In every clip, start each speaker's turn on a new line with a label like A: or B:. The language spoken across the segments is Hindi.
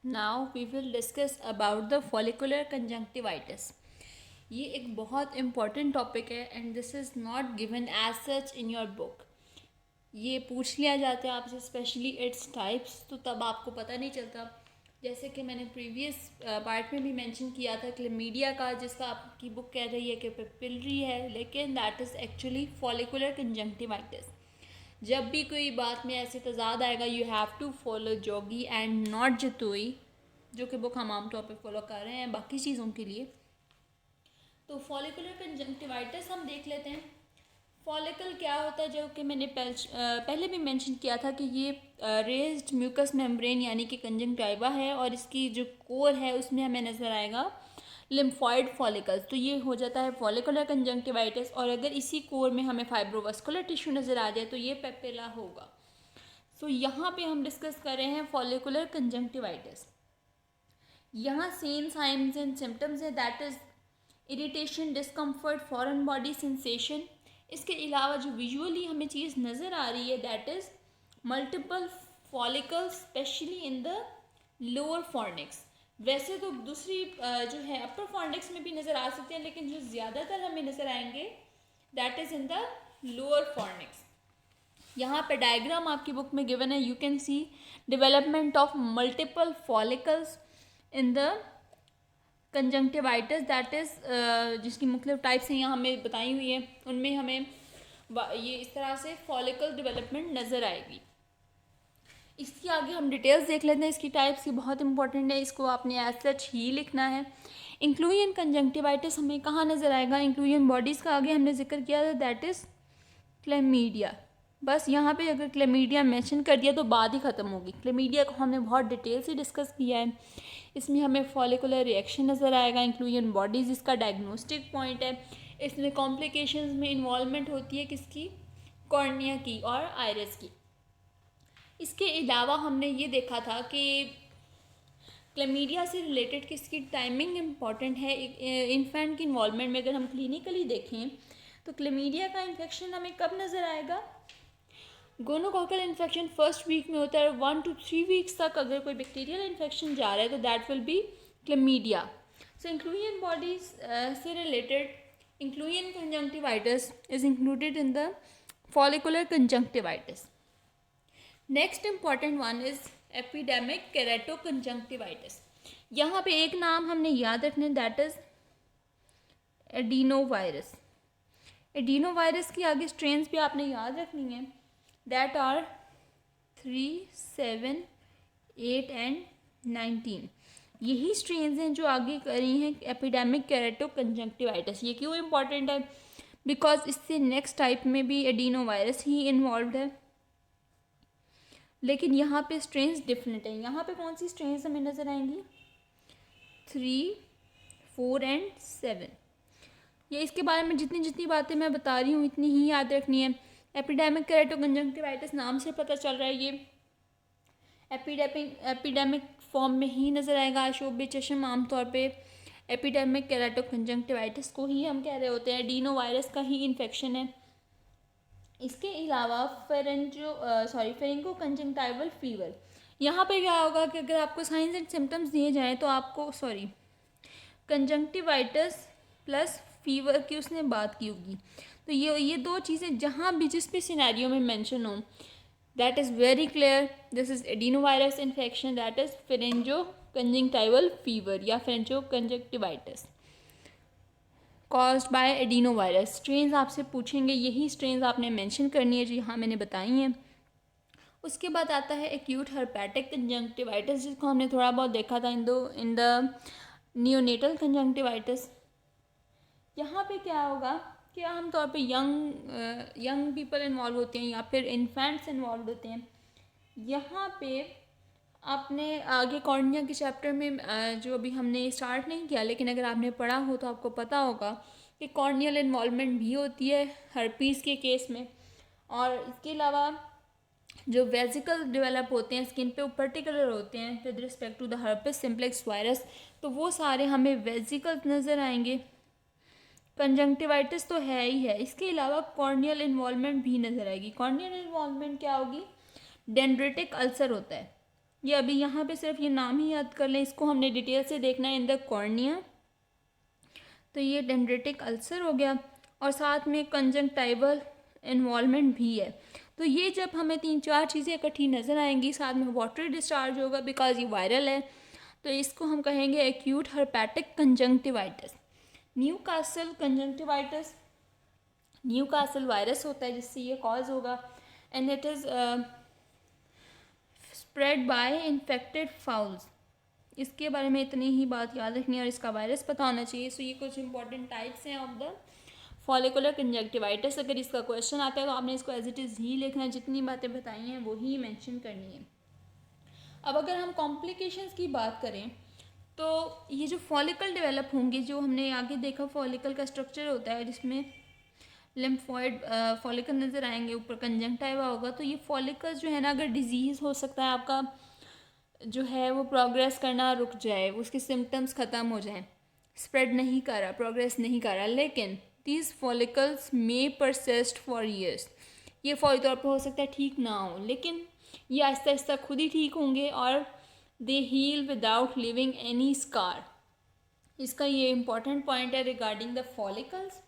A: Now we will discuss about the follicular conjunctivitis. ये एक बहुत इम्पॉर्टेंट टॉपिक है and this is not given as such in your book. ये पूछ लिया जाता है आपसे स्पेशली इट्स टाइप्स, तो तब आपको पता नहीं चलता। जैसे कि मैंने प्रीवियस पार्ट में भी मेंशन किया था क्लेमीडिया का, जिसका आपकी बुक कह रही है कि पेपिलरी है, लेकिन that is actually follicular conjunctivitis. जब भी कोई बात में ऐसे तजाद आएगा, you have to follow Jogi and not Jatoi, जो कि बुक हम आमतौर पर फॉलो कर रहे हैं बाकी चीज़ों के लिए। तो फॉलिकुलर कंजंक्टिवाइटिस हम देख लेते हैं। फॉलिकल क्या होता है, जो कि मैंने पहले भी मेंशन किया था कि ये रेज्ड म्यूकस मेम्ब्रेन यानी कि कंजंक्टिवा है, और इसकी जो कोर है उसमें हमें नज़र आएगा लिम्फॉइड फॉलिकल्स। तो ये हो जाता है फॉलिकुलर कंजंक्टिवाइटिस। और अगर इसी कोर में हमें फाइब्रोवास्कुलर टिश्यू नज़र आ जाए तो ये पेपिला होगा। सो यहाँ पे हम डिस्कस कर रहे हैं फॉलिकुलर कंजंक्टिवाइटिस। यहाँ सेम साइंस एंड सिम्टम्स है, that is irritation, discomfort, foreign body sensation. इसके अलावा जो विजुअली हमें चीज़ नज़र आ रही है that is multiple follicles specially in the lower fornix. वैसे तो दूसरी जो है अपर फॉर्निक्स में भी नज़र आ सकते हैं, लेकिन जो ज़्यादातर हमें नज़र आएंगे that is in the lower fornix. यहाँ पे डायग्राम आपकी बुक में गिवन है, you can see development of multiple follicles in the conjunctivitis, that is जिसकी मुख्तलिफ टाइप्स हैं यहाँ हमें बताई हुई है, उनमें हमें ये इस तरह से फॉलिकल डेवलपमेंट नज़र आएगी। इसकी आगे हम डिटेल्स देख लेते हैं। इसकी टाइप्स की बहुत इंपॉर्टेंट है, इसको आपने एज सच ही लिखना है। इंक्लूजन कंजंक्टिवाइटिस हमें कहाँ नज़र आएगा, इंक्लूजन बॉडीज़ का आगे हमने जिक्र किया था, दैट इज़ क्लेमीडिया। बस यहाँ पे अगर क्लेमीडिया मेंशन कर दिया तो बात ही ख़त्म होगी। क्लेमीडिया को हमने बहुत डिटेल से डिस्कस किया है। इसमें हमें फॉलिकुलर रिएक्शन नज़र आएगा, इंक्लूजन बॉडीज़ इसका डायग्नोस्टिक पॉइंट है। इसमें कॉम्प्लिकेशंस में इन्वॉल्वमेंट होती है किसकी, कॉर्निया की और आइरिस की। इसके अलावा हमने ये देखा था कि क्लेमीडिया से रिलेटेड किसकी टाइमिंग इम्पॉर्टेंट है। इन्फेंट की इन्वॉल्वमेंट में अगर हम क्लिनिकली देखें तो क्लेमीडिया का इन्फेक्शन हमें कब नज़र आएगा, गोनोकॉकल इन्फेक्शन फर्स्ट वीक में होता है। 1 to 3 वीक्स तक अगर कोई बैक्टीरियल इन्फेक्शन जा रहा है तो that will be chlamydia. So inclusion bodies से related inclusion conjunctivitis is included in the follicular conjunctivitis. Next important one is epidemic kerato conjunctivitis. यहाँ पे एक नाम हमने याद रखना, that is adeno virus. Adeno virus की आगे स्ट्रेन्स भी आपने याद रखनी है, दैट आर 3, 7, 8 एंड 19। यही स्ट्रेन्स हैं जो आगे करी हैं एपिडेमिक केरेटो कंजंक्टिवाइटिस। ये क्यों इम्पॉर्टेंट है, बिकॉज इससे नेक्स्ट टाइप में भी एडिनो वायरस ही इन्वॉल्व है, लेकिन यहाँ पे स्ट्रेन्स डिफरेंट हैं। यहाँ पे कौन सी स्ट्रेन्स हमें नज़र आएंगी, 3, 4 एंड 7। ये इसके बारे में जितनी जितनी बातें मैं बता रही हूँ इतनी ही याद रखनी है। एपिडेमिक केरेटो कंजंक्टिवाइटिस नाम से पता चल रहा है ये एपिडेमिक फॉर्म में ही नज़र आएगा। आशोब चशम आमतौर पे एपिडेमिक केरेटो कंजंक्टिवाइटिस को ही हम कह रहे होते हैं, एडिनो वायरस का ही इन्फेक्शन है। इसके अलावा फेरिंगो कंजंक्टिवल फीवर। यहाँ पे क्या होगा कि अगर आपको साइंस एंड सिम्टम्स दिए जाएँ तो आपको कंजंक्टिवाइटिस प्लस फीवर की उसने बात की होगी। तो ये दो चीज़ें जहाँ भी जिस भी सिनेरियो में मेंशन हो, that is very clear, this is adenovirus infection, that is pharyngo conjunctival fever या pharyngo conjunctivitis caused by adenovirus. Strains आपसे पूछेंगे, यही स्ट्रेन्स आपने मेंशन करनी है जो यहाँ मैंने बताई हैं। उसके बाद आता है एक्यूट हर्पेटिक कंजंक्टिवाइटिस, जिसको हमने थोड़ा बहुत देखा था इन द नियोनेटल कंजंक्टिवाइटिस। यहाँ पे क्या होगा कि आमतौर पे यंग पीपल इन्वॉल्व होते हैं या फिर इन्फेंट्स इन्वॉल्व होते हैं। यहाँ पे आपने आगे कॉर्निया के चैप्टर में जो अभी हमने स्टार्ट नहीं किया, लेकिन अगर आपने पढ़ा हो तो आपको पता होगा कि कॉर्नियल इन्वॉल्वमेंट भी होती है हर्पीस के केस में। और इसके अलावा जो वेजिकल डेवलप होते हैं स्किन पे, वो पर्टिकुलर होते हैं with respect to the herpes simplex virus, तो वो सारे हमें वेजिकल नज़र आएंगे। कंजंक्टिवाइटिस तो है ही है, इसके अलावा कॉर्नियल इन्वॉल्वमेंट भी नज़र आएगी। कॉर्नियल इन्वॉल्वमेंट क्या होगी, डेंड्रेटिक अल्सर होता है। ये अभी यहाँ पे सिर्फ ये नाम ही याद कर लें, इसको हमने डिटेल से देखना है इन द कॉर्निया। तो ये डेंड्रेटिक अल्सर हो गया और साथ में कंजंक्टिवल इन्वॉल्वमेंट भी है। तो ये जब हमें 3-4 चीज़ें इकट्ठी नज़र आएंगी, साथ में वाटर डिस्चार्ज होगा बिकॉज ये वायरल है, तो इसको हम कहेंगे acute herpetic conjunctivitis. Newcastle conjunctivitis Newcastle virus होता है जिससे ये कॉज होगा, and it is spread by infected fowls. इसके बारे में इतनी ही बात याद रखनी है और इसका वायरस पता होना चाहिए। सो ये कुछ इंपॉर्टेंट टाइप्स हैं ऑफ द फॉलिकुलर कंजक्टिवाइटिस। अगर इसका क्वेश्चन आता है तो आपने इसको एज इट इज़ ही लिखना है, जितनी बातें बताई हैं वो ही मेंशन करनी है। अब अगर हम कॉम्प्लिकेशंस की बात करें तो ये जो फॉलिकल डेवलप होंगे, जो हमने आगे देखा फॉलिकल का स्ट्रक्चर होता है जिसमें लिम्फॉइड फॉलिकल नज़र आएंगे, ऊपर कंजंक्टिवा होगा, तो ये फॉलिकल्स जो है ना, अगर डिजीज़ हो सकता है आपका जो है वो प्रोग्रेस करना रुक जाए, उसके सिम्टम्स ख़त्म हो जाएं, स्प्रेड नहीं कर रहा, प्रोग्रेस नहीं कर रहा, लेकिन these follicles may persist for years. ये फौरी तौर पर हो सकता है ठीक ना हो, लेकिन ये आहिस्ता आहिस्ता खुद ही ठीक होंगे और they heal without leaving any scar. इसका ये इम्पॉर्टेंट पॉइंट है रिगार्डिंग द फॉलिकल्स।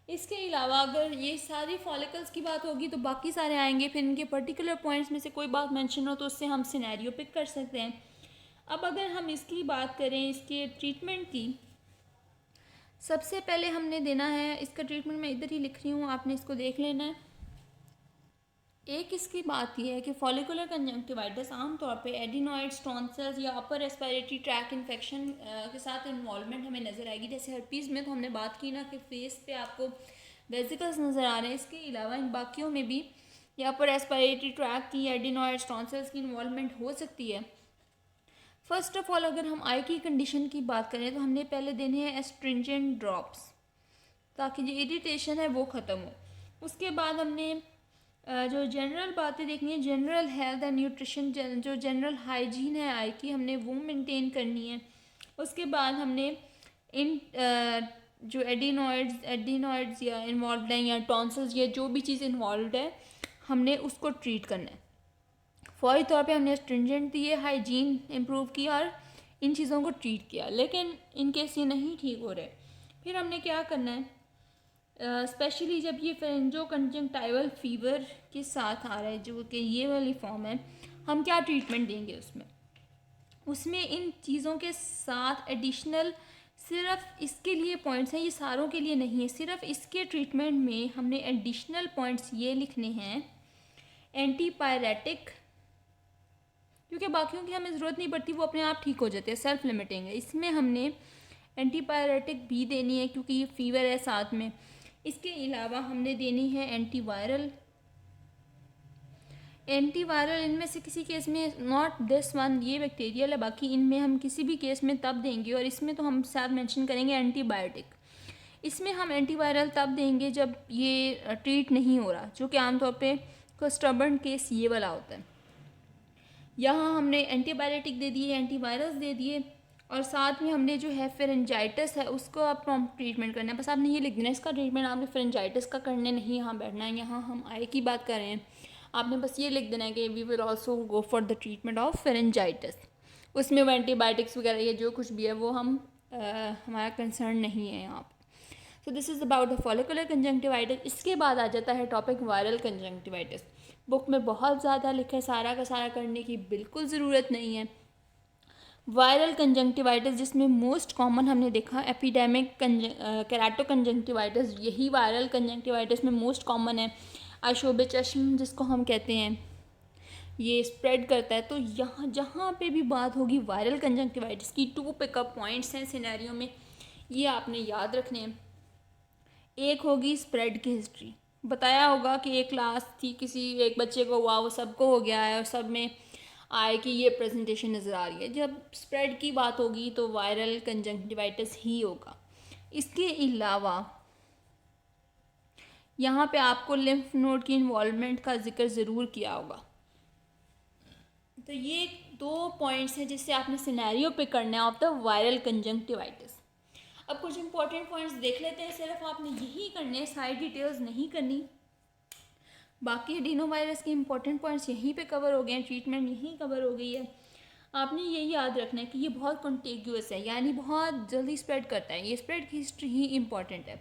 A: इसके अलावा अगर ये सारी फॉलिकल्स की बात होगी तो बाकी सारे आएंगे, फिर इनके पर्टिकुलर पॉइंट्स में से कोई बात मेंशन हो तो उससे हम सिनेरियो पिक कर सकते हैं। अब अगर हम इसकी बात करें इसके ट्रीटमेंट की, सबसे पहले हमने देना है इसका ट्रीटमेंट, मैं इधर ही लिख रही हूँ, आपने इसको देख लेना है। एक इसकी बात यह है कि फॉलिकुलर कंजंक्टिवाइटिस आमतौर पे एडिनॉइड्स, टॉन्सिल्स या अपर रेस्पिरेटरी ट्रैक इन्फेक्शन के साथ इन्वॉल्वमेंट हमें नज़र आएगी। जैसे हर्पीज़ में तो हमने बात की ना कि फेस पे आपको वेजिकल्स नज़र आ रहे हैं, इसके अलावा इन बाकियों में भी या अपर रेस्पिरेटरी ट्रैक की एडिनॉइड्स, टॉन्सिल्स की इन्वॉल्वमेंट हो सकती है। फर्स्ट ऑफ ऑल अगर हम आई की कंडीशन की बात करें तो हमने पहले देने हैं एस्ट्रिंजेंट ड्रॉप्स ताकि जो इरिटेशन है वो ख़त्म हो। उसके बाद हमने जो जनरल बातें देखनी है, जनरल हेल्थ एंड न्यूट्रिशन, जो जनरल हाइजीन है आई की, हमने वो मेंटेन करनी है। उसके बाद हमने इन जो एडिनॉइड्स या इन्वॉल्व हैं या टॉन्सिल्स या जो भी चीज़ इन्वॉल्व है, हमने उसको ट्रीट करना है। फौरी तौर पे हमने स्ट्रिंजेंट दिए, हाइजीन इम्प्रूव किया और इन चीज़ों को ट्रीट किया, लेकिन इन केस ये नहीं ठीक हो रहे, फिर हमने क्या करना है, स्पेशली जब ये फेरेंजो कंजंक्टिवल फीवर के साथ आ रहा है जो कि ये वाली फॉर्म है, हम क्या ट्रीटमेंट देंगे उसमें इन चीज़ों के साथ एडिशनल, सिर्फ इसके लिए पॉइंट्स हैं, ये सारों के लिए नहीं है, सिर्फ इसके ट्रीटमेंट में हमने एडिशनल पॉइंट्स ये लिखने हैं, एंटीपायरेटिक, क्योंकि बाकियों की हमें ज़रूरत नहीं पड़ती, वो अपने आप ठीक हो जाते हैं, सेल्फ लिमिटिंग है। इसमें हमने एंटीपायरेटिक भी देनी है क्योंकि ये फीवर है साथ में। इसके अलावा हमने देनी है एंटीवायरल। इनमें से किसी केस में, नॉट दिस वन, ये बैक्टीरियल है, बाकी इनमें हम किसी भी केस में तब देंगे, और इसमें तो हम साथ मेंशन करेंगे एंटीबायोटिक। इसमें हम एंटीवायरल तब देंगे जब ये ट्रीट नहीं हो रहा, जो कि आमतौर पे कोई स्टबर्न केस ये वाला होता है। यहाँ हमने एंटीबायोटिक दे दिए, एंटीवायरस दे दिए, और साथ में हमने जो है फेरेंजाइटिस है उसको आप प्रॉम्प्ट ट्रीटमेंट करना है। बस आपने ये लिख देना है, इसका ट्रीटमेंट आपने फेरेंजाइटिस का करने नहीं यहाँ बैठना है, यहाँ हम आई की बात कर रहे हैं, आपने बस ये लिख देना है कि we will also go for the treatment of pharyngitis. उसमें वो एंटीबायोटिक्स वगैरह ये जो कुछ भी है वो हम हमारा कंसर्न नहीं है यहाँ पर। So this is about the follicular conjunctivitis. इसके बाद आ जाता है टॉपिक वायरल कंजंक्टिवाइटिस। बुक में बहुत ज़्यादा लिखा है, सारा का सारा करने की बिल्कुल ज़रूरत नहीं है। वायरल कंजंक्टिवाइटिस जिसमें मोस्ट कॉमन हमने देखा एपिडेमिक केराटो कंजंक्टिवाइटिस, यही वायरल कंजंक्टिवाइटिस में मोस्ट कॉमन है। आशोब चश्म जिसको हम कहते हैं, ये स्प्रेड करता है। तो यहाँ जहाँ पे भी बात होगी वायरल कंजंक्टिवाइटिस की, 2 पिकअप पॉइंट्स हैं सिनेरियो में, ये आपने याद रखने हैं। एक होगी स्प्रेड की हिस्ट्री, बताया होगा कि एक क्लास थी, किसी एक बच्चे को हुआ, वो सबको हो गया है और सब में आए कि ये प्रेजेंटेशन नज़र आ रही है। जब स्प्रेड की बात होगी तो वायरल कंजंक्टिवाइटिस ही होगा। इसके अलावा यहाँ पे आपको लिम्फ नोड की इन्वॉल्वमेंट का जिक्र ज़रूर किया होगा। तो ये 2 पॉइंट्स हैं जिससे आपने सिनेरियो पे करना है ऑफ द वायरल कंजंक्टिवाइटिस। अब कुछ इंपॉर्टेंट पॉइंट्स देख लेते हैं, सिर्फ आपने यही करने, सारी डिटेल्स नहीं करनी। बाकी एडिनो वायरस के इंपॉर्टेंट पॉइंट्स यहीं पे कवर हो गए हैं, ट्रीटमेंट यहीं कवर हो गई है। आपने ये याद रखना है कि ये बहुत कॉन्टेग्यूअस है, यानी बहुत जल्दी स्प्रेड करता है। ये स्प्रेड की हिस्ट्री ही इम्पॉर्टेंट है।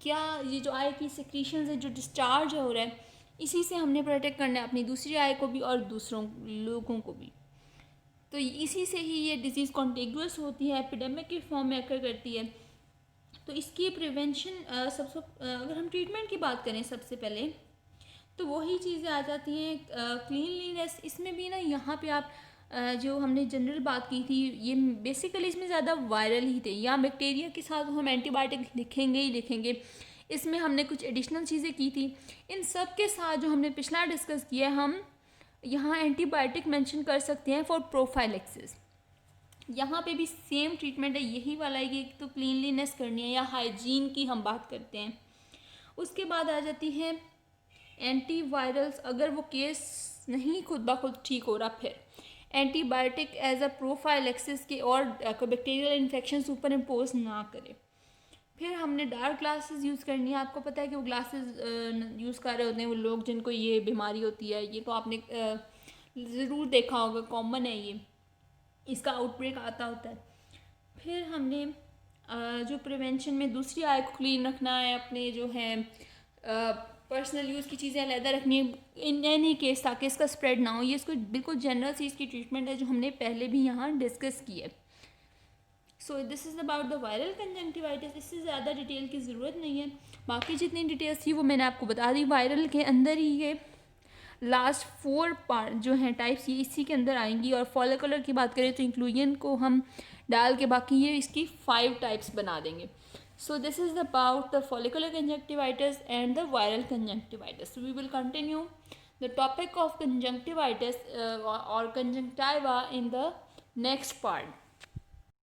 A: क्या ये जो आई की सिक्रीशंस है, जो डिस्चार्ज हो रहा है, इसी से हमने प्रोटेक्ट करना है अपनी दूसरी आई को भी और दूसरों लोगों को भी। तो इसी से ही ये डिज़ीज़ कॉन्टेग्यूअस होती है, एपिडेमिक की फॉर्म में अकर करती है। तो इसकी प्रिवेंशन सबसे अगर हम ट्रीटमेंट की बात करें सबसे पहले, तो वही चीज़ें आ जाती हैं। क्लीनलीनेस, इसमें भी ना यहाँ पे आप जो हमने जनरल बात की थी, ये बेसिकली इसमें ज़्यादा वायरल ही थे, या बैक्टीरिया के साथ हम एंटीबायोटिक लिखेंगे ही लिखेंगे। इसमें हमने कुछ एडिशनल चीज़ें की थी। इन सब के साथ जो हमने पिछला डिस्कस किया है, हम यहाँ एंटीबायोटिक मेंशन कर सकते हैं फॉर प्रोफाइलेक्सिस। यहाँ पे भी सेम ट्रीटमेंट है, यही वाला है कि तो क्लीनलीनेस करनी है या हाइजीन की हम बात करते हैं। उसके बाद आ जाती है एंटीवायरल्स। अगर वो केस नहीं खुद ब खुद ठीक हो रहा, फिर एंटीबायोटिक एज अ प्रोफाइलेक्सिस के और बैक्टीरियल इन्फेक्शन ऊपर इम्पोज ना करें। फिर हमने डार्क ग्लासेस यूज़ करनी है। आपको पता है कि वो ग्लासेस यूज़ कर रहे होते हैं वो लोग जिनको ये बीमारी होती है। ये तो आपने ज़रूर देखा होगा, कॉमन है ये, इसका आउटब्रेक आता होता है। फिर हमने जो प्रिवेंशन में दूसरी आई को क्लीन रखना है, अपने जो है पर्सनल यूज़ की चीज़ें अलहदा रखनी है इन एनी केस, ताकि इसका स्प्रेड ना हो। ये इसको बिल्कुल जनरल सी इसकी ट्रीटमेंट है जो हमने पहले भी यहाँ डिस्कस की है। So this is about the viral conjunctivitis. इससे ज़्यादा डिटेल की ज़रूरत नहीं है, बाकी जितनी डिटेल्स थी वो मैंने आपको बता दी। वायरल के अंदर ही ये लास्ट 4 पार्ट जो हैं टाइप्स, ये इसी के अंदर आएंगी। और फॉलिकुलर की बात करें तो इंक्लूजन को हम डाल के बाकी ये इसकी 5 टाइप्स बना देंगे। So this is about the follicular conjunctivitis and the viral conjunctivitis. So we will continue the topic of conjunctivitis or conjunctiva in the next part.